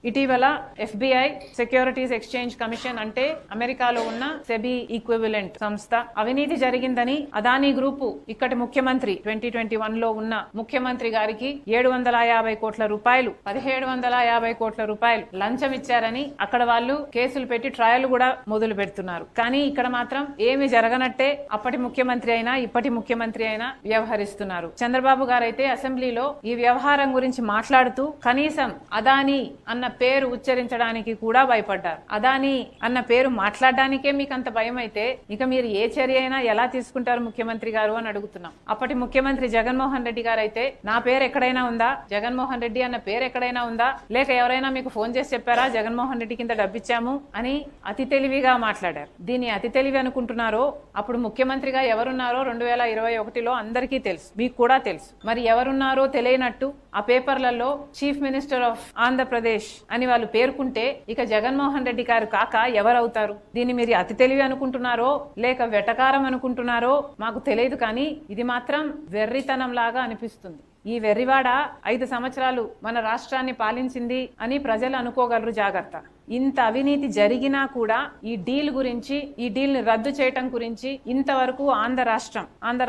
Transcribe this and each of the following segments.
ఇటీవల FBI securities exchange commission అంటే అమెరికాలో ఉన్న సెబీ ఈక్వివలెంట్ సంస్థ అవినీతి జరిగిందని అదానీ గ్రూపు ఇక్కడి ముఖ్యమంత్రి 2021లో ఉన్న ముఖ్యమంత్రి గారికి 750 కోట్ల రూపాయలు 1750 కోట్ల రూపాయలు లంచం ఇచ్చారని అక్కడ వాళ్ళు కేసులు పెట్టి ట్రయల్ కూడా మొదలు పెడుతున్నారు. కానీ ఇక్కడ మాత్రం ఏమి జరగనట్టే అప్పటి ముఖ్యమంత్రి అయినా ఇప్పటి ముఖ్యమంత్రి అయినా వ్యవహరిస్తున్నారు. చంద్రబాబు గారైతే అసెంబ్లీలో ఈ వ్యవహారం గురించి మాట్లాడుతూ కనీసం అదానీ అన్న పేరు ఉచ్చరించడానికి కూడా భయపడ్డారు. అదానీ అన్న పేరు మాట్లాడడానికే మీకు అంత భయం అయితే ఇక మీరు ఏ చర్య అయినా ఎలా తీసుకుంటారు ముఖ్యమంత్రి గారు అని అడుగుతున్నాం. అప్పటి ముఖ్యమంత్రి జగన్మోహన్ రెడ్డి గారు అయితే నా పేరు ఎక్కడైనా ఉందా, జగన్మోహన్ రెడ్డి అన్న పేరు ఎక్కడైనా ఉందా, లేక ఎవరైనా మీకు ఫోన్ చేసి చెప్పారా జగన్మోహన్ రెడ్డి కింద డబ్బిచ్చాము అని అతి తెలివిగా మాట్లాడారు. దీన్ని అతి తెలివి అనుకుంటున్నారో అప్పుడు ముఖ్యమంత్రిగా ఎవరున్నారో 2021లో అందరికీ తెలుసు, మీకు కూడా తెలుసు. మరి ఎవరున్నారో తెలియనట్టు ఆ పేపర్లలో చీఫ్ మినిస్టర్ ఆఫ్ ఆంధ్రప్రదేశ్ అని వాళ్ళు పేర్కొంటే ఇక జగన్మోహన్ రెడ్డి గారు కాక ఎవరవుతారు? దీన్ని మీరు అతి తెలివి అనుకుంటున్నారో లేక వెటకారం అనుకుంటున్నారో మాకు తెలియదు, కానీ ఇది మాత్రం వెర్రితనం లాగా అనిపిస్తుంది. ఈ వెర్రివాడ 5 సంవత్సరాలు మన రాష్ట్రాన్ని పాలించింది అని ప్రజలు అనుకోగలరు. జాగ్రత్త. ఇంత అవినీతి జరిగినా కూడా ఈ డీల్ గురించి, ఈ డీల్ ని రద్దు చేయటం గురించి ఇంతవరకు ఆంధ్ర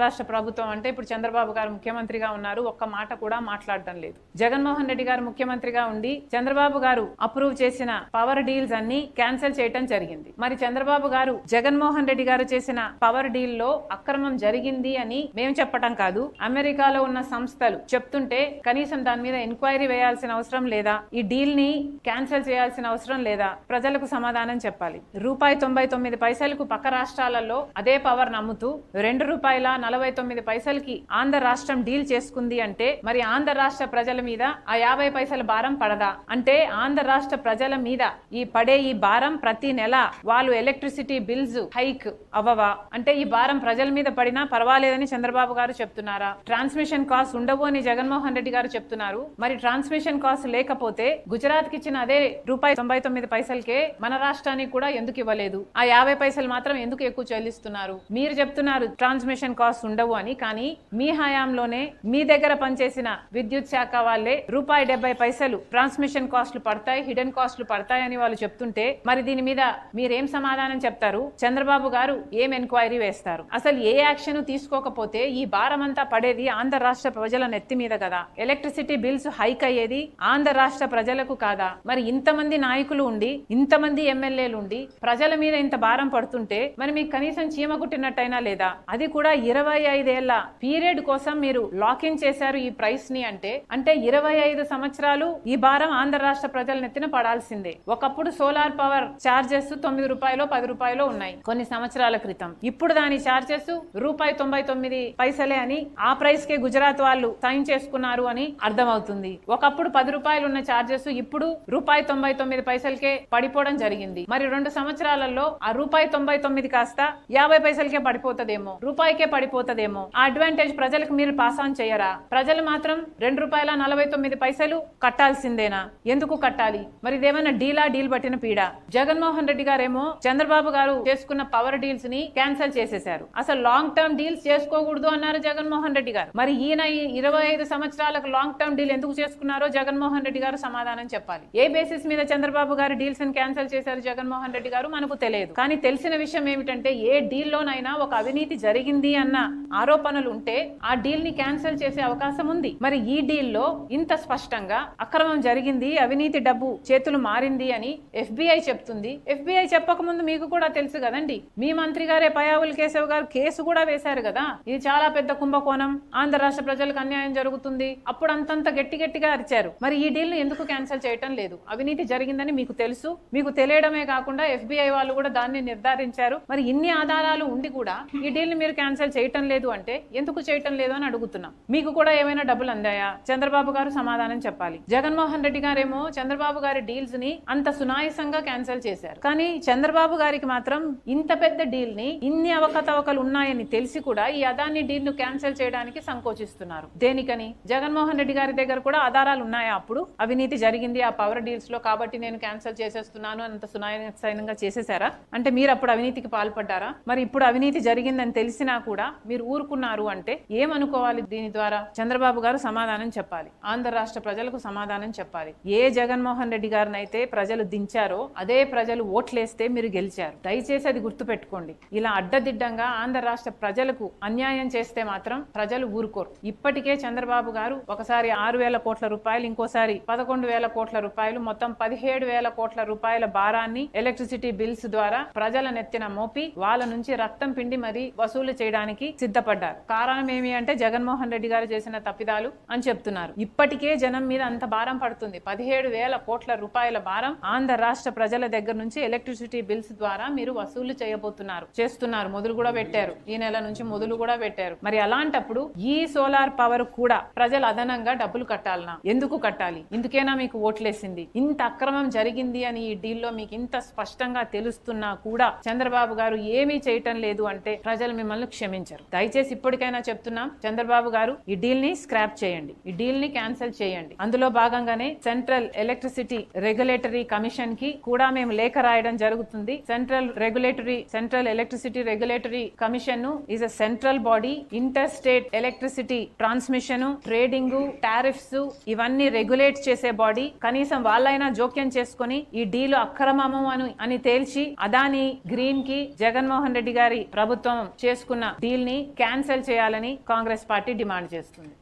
రాష్ట్ర ప్రభుత్వం అంటే ఇప్పుడు చంద్రబాబు గారు ముఖ్యమంత్రిగా ఉన్నారు, ఒక్క మాట కూడా మాట్లాడటం లేదు. జగన్మోహన్ రెడ్డి గారు ముఖ్యమంత్రిగా ఉండి చంద్రబాబు గారు అప్రూవ్ చేసిన పవర్ డీల్స్ అన్ని క్యాన్సిల్ చేయటం జరిగింది. మరి చంద్రబాబు గారు జగన్మోహన్ రెడ్డి గారు చేసిన పవర్ డీల్ లో అక్రమం జరిగింది అని మేము చెప్పటం కాదు, అమెరికాలో ఉన్న సంస్థలు చెప్తుంటే కనీసం దాని మీద ఎంక్వైరీ వేయాల్సిన అవసరం లేదా? ఈ డీల్ ని క్యాన్సిల్ చేయాల్సిన అవసరం లేదా? ప్రజలకు సమాధానం చెప్పాలి. ₹99 పక్క రాష్ట్రాలలో అదే పవర్ నమ్ముతూ ₹2.49 ఆంధ్ర రాష్ట్రం డీల్ చేసుకుంది అంటే మరి ఆంధ్ర రాష్ట్ర ప్రజల మీద ఆ 50 పైసల భారం పడదా? అంటే ఆంధ్ర రాష్ట్ర ప్రజల మీద ఈ పడే ఈ భారం ప్రతి నెల వాళ్ళు ఎలక్ట్రిసిటీ బిల్స్ హైక్ అవ్వవా? అంటే ఈ భారం ప్రజల మీద పడినా పర్వాలేదని చంద్రబాబు గారు చెప్తున్నారా? ట్రాన్స్మిషన్ కాస్ట్ ఉండవు అని జగన్మోహన్ రెడ్డి గారు చెప్తున్నారు. మరి ట్రాన్స్మిషన్ కాస్ట్ లేకపోతే గుజరాత్ కి ఇచ్చిన అదే ₹99 మన రాష్ట్రానికి కూడా ఎందుకు ఇవ్వలేదు? ఆ 50 పైసలు మాత్రం ఎందుకు ఎక్కువ చెల్లిస్తున్నారు? మీరు చెప్తున్నారు ట్రాన్స్మిషన్ కాస్ట్ ఉండవు అని, కానీ మీ హయాంలోనే మీ దగ్గర పనిచేసిన విద్యుత్ శాఖ వాళ్ళే ₹70 ట్రాన్స్మిషన్ కాస్ట్లు పడతాయి, హిడెన్ కాస్ట్లు పడతాయి అని వాళ్ళు చెప్తుంటే మరి దీని మీద మీరేం సమాధానం చెప్తారు? చంద్రబాబు గారు ఏం ఎంక్వైరీ వేస్తారు? అసలు ఏ యాక్షన్ తీసుకోకపోతే ఈ భారం అంతా పడేది ఆంధ్ర రాష్ట్ర ప్రజల నెత్తి మీద కదా. ఎలక్ట్రిసిటీ బిల్స్ హైక్ అయ్యేది ఆంధ్ర రాష్ట్ర ప్రజలకు కాదా? మరి ఇంతమంది నాయకులు ఉండి ఇంతమంది ఎమ్మెల్యేలు ఉండి ప్రజల మీద ఇంత భారం పడుతుంటే మరి మీకు కనీసం చీమ కుట్టినట్టయినా లేదా? అది కూడా 25 ఏళ్ల పీరియడ్ కోసం మీరు లాకిన్ చేశారు ఈ ప్రైస్ ని. అంటే 25 సంవత్సరాలు ఈ భారం ఆంధ్ర రాష్ట్ర ప్రజల నెత్తిన పడాల్సిందే. ఒకప్పుడు సోలార్ పవర్ చార్జెస్ ₹9 ₹10 ఉన్నాయి కొన్ని సంవత్సరాల క్రితం. ఇప్పుడు దాని చార్జెస్ ₹99 అని ఆ ప్రైస్ కే గుజరాత్ వాళ్ళు సైన్ చేసుకున్నారు అని అర్థమవుతుంది. ఒకప్పుడు ₹10 ఉన్న చార్జెస్ ఇప్పుడు ₹99 పడిపోవడం జరిగింది. మరి 2 సంవత్సరాలలో ఆ ₹99 కాస్త 50 పైసలకే పడిపోతుందేమో, రూపాయికే పడిపోతుందేమో. ఆ అడ్వాంటేజ్ ప్రజలకు మీరు పాస్ ఆన్ చేయరా? ప్రజలు మాత్రం ₹2.49 కట్టాల్సిందేనా? ఎందుకు కట్టాలి? మరి ఇదేమైనా డీల్ పట్టిన పీడ? జగన్మోహన్ రెడ్డి గారేమో చంద్రబాబు గారు చేసుకున్న పవర్ డీల్స్ ని క్యాన్సిల్ చేసేశారు. అసలు లాంగ్ టర్మ్ డీల్స్ చేసుకోకూడదు అన్నారు జగన్మోహన్ రెడ్డి గారు. మరి ఈయన 25 సంవత్సరాలకు లాంగ్ టర్మ్ డీల్ ఎందుకు చేసుకున్నారో జగన్మోహన్ రెడ్డి గారు సమాధానం చెప్పాలి. ఏ బేసిస్ మీద చంద్రబాబు గారు డీల్స్ ని క్యాన్సిల్ చేశారు జగన్మోహన్ రెడ్డి గారు మనకు తెలియదు. కానీ తెలిసిన విషయం ఏమిటంటే ఏ డీల్ లోనైనా ఒక అవినీతి జరిగింది అన్న ఆరోపణలు ఉంటే ఆ డీల్ ని క్యాన్సిల్ చేసే అవకాశం ఉంది. మరి ఈ డీల్ లో ఇంత స్పష్టంగా అక్రమం జరిగింది, అవినీతి డబ్బు చేతులు మారింది అని FBI చెప్తుంది. FBI చెప్పక ముందు మీకు కూడా తెలుసు కదండి. మీ మంత్రి గారే పయావుల్ కేశవ్ గారు కేసు కూడా వేశారు కదా. ఇది చాలా పెద్ద కుంభకోణం, ఆంధ్ర రాష్ట్ర ప్రజలకు అన్యాయం జరుగుతుంది, అప్పుడు అంతంత గట్టిగా అరిచారు. మరి ఈ డీల్ ను ఎందుకు క్యాన్సిల్ చేయటం లేదు? అవినీతి జరిగిందని మీకు తెలుసు. మీకు తెలియడమే కాకుండా FBI వాళ్ళు కూడా దాన్ని నిర్ధారించారు. మరి ఇన్ని ఆధారాలు ఉండి కూడా ఈ డీల్ ని మీరు క్యాన్సిల్ చేయటం లేదు అంటే ఎందుకు చేయటం లేదు అని అడుగుతున్నాం. మీకు కూడా ఏమైనా డబ్బులు అందాయా? చంద్రబాబు గారు సమాధానం చెప్పాలి. జగన్మోహన్ రెడ్డి గారేమో చంద్రబాబు గారి డీల్స్ ని అంత సునాయసంగా క్యాన్సిల్ చేశారు. కానీ చంద్రబాబు గారికి మాత్రం ఇంత పెద్ద డీల్ ని ఇన్ని అవకతవకలు ఉన్నాయని తెలిసి కూడా ఈ అదానీ డీల్ ను క్యాన్సిల్ చేయడానికి సంకోచిస్తున్నారు. దేనికని? జగన్మోహన్ రెడ్డి గారి దగ్గర కూడా ఆధారాలు ఉన్నాయా? అప్పుడు అవినీతి జరిగింది ఆ పవర్ డీల్స్ లో కాబట్టి నేను క్యాన్సిల్ క్యాన్సిల్ చేసేస్తున్నాను అంత సునాయాసంగా చేసేసారా? అంటే మీరు అప్పుడు అవినీతికి పాల్పడ్డారా? మరి ఇప్పుడు అవినీతి జరిగిందని తెలిసినా కూడా మీరు ఊరుకున్నారు అంటే ఏమనుకోవాలి? దీని ద్వారా చంద్రబాబు గారు సమాధానం చెప్పాలి, ఆంధ్ర రాష్ట్ర ప్రజలకు సమాధానం చెప్పాలి. ఏ జగన్మోహన్ రెడ్డి గారిని అయితే ప్రజలు దించారో అదే ప్రజలు ఓట్లేస్తే మీరు గెలిచారు. దయచేసి అది గుర్తుపెట్టుకోండి. ఇలా అడ్డదిడ్డంగా ఆంధ్ర రాష్ట్ర ప్రజలకు అన్యాయం చేస్తే మాత్రం ప్రజలు ఊరుకోరు. ఇప్పటికే చంద్రబాబు గారు ఒకసారి 6,000 కోట్ల రూపాయలు, ఇంకోసారి 11,000 కోట్ల రూపాయలు, మొత్తం 17,000 కోట్ల రూపాయల భారాన్ని ఎలక్ట్రిసిటీ బిల్స్ ద్వారా ప్రజల నెత్తిన మోపి వాళ్ళ నుంచి రక్తం పిండి మరి వసూలు చేయడానికి సిద్ధపడ్డారు. కారణం ఏమి అంటే జగన్మోహన్ రెడ్డి గారు చేసిన తప్పిదాలు అని చెప్తున్నారు. ఇప్పటికే జనం మీద అంత భారం పడుతుంది. 17,000 కోట్ల రూపాయల భారం ఆంధ్ర రాష్ట్ర ప్రజల దగ్గర నుంచి ఎలక్ట్రిసిటీ బిల్స్ ద్వారా మీరు వసూలు చేస్తున్నారు. మొదలు కూడా పెట్టారు. ఈ నెల నుంచి మొదలు కూడా పెట్టారు. మరి అలాంటప్పుడు ఈ సోలార్ పవర్ కూడా ప్రజలు అదనంగా డబ్బులు కట్టాలనా? ఎందుకు కట్టాలి? ఇందుకేనా మీకు ఓట్లేసింది? ఇంత అక్రమం జరిగింది అని ఈ డీల్లో మీకు ఇంత స్పష్టంగా తెలుస్తున్నా కూడా చంద్రబాబు గారు ఏమీ చేయటం లేదు అంటే ప్రజలు మిమ్మల్ని క్షమించరు. దయచేసి ఇప్పటికైనా చెప్తున్నాం, చంద్రబాబు గారు ఈ డీల్ ని స్క్రాప్ చేయండి, ఈ డీల్ ని క్యాన్సిల్ చేయండి. అందులో భాగంగానే సెంట్రల్ ఎలక్ట్రిసిటీ రెగ్యులేటరీ కమిషన్ కి కూడా మేము లేఖ రాయడం జరుగుతుంది. Central electricity regulatory commission is a central body. Inter state electricity transmission, trading, tariffs ఇవన్నీ రెగ్యులేట్ చేసే బాడీ. కనీసం వాళ్ళైనా జోక్యం చేసుకుని ఈ డీల్ అక్రమము అని తేల్చి అదాని గ్రీన్ కి జగన్మోహన్ రెడ్డి గారి ప్రభుత్వం చేసుకున్న డీల్ ని క్యాన్సిల్ చేయాలని కాంగ్రెస్ పార్టీ డిమాండ్ చేస్తుంది.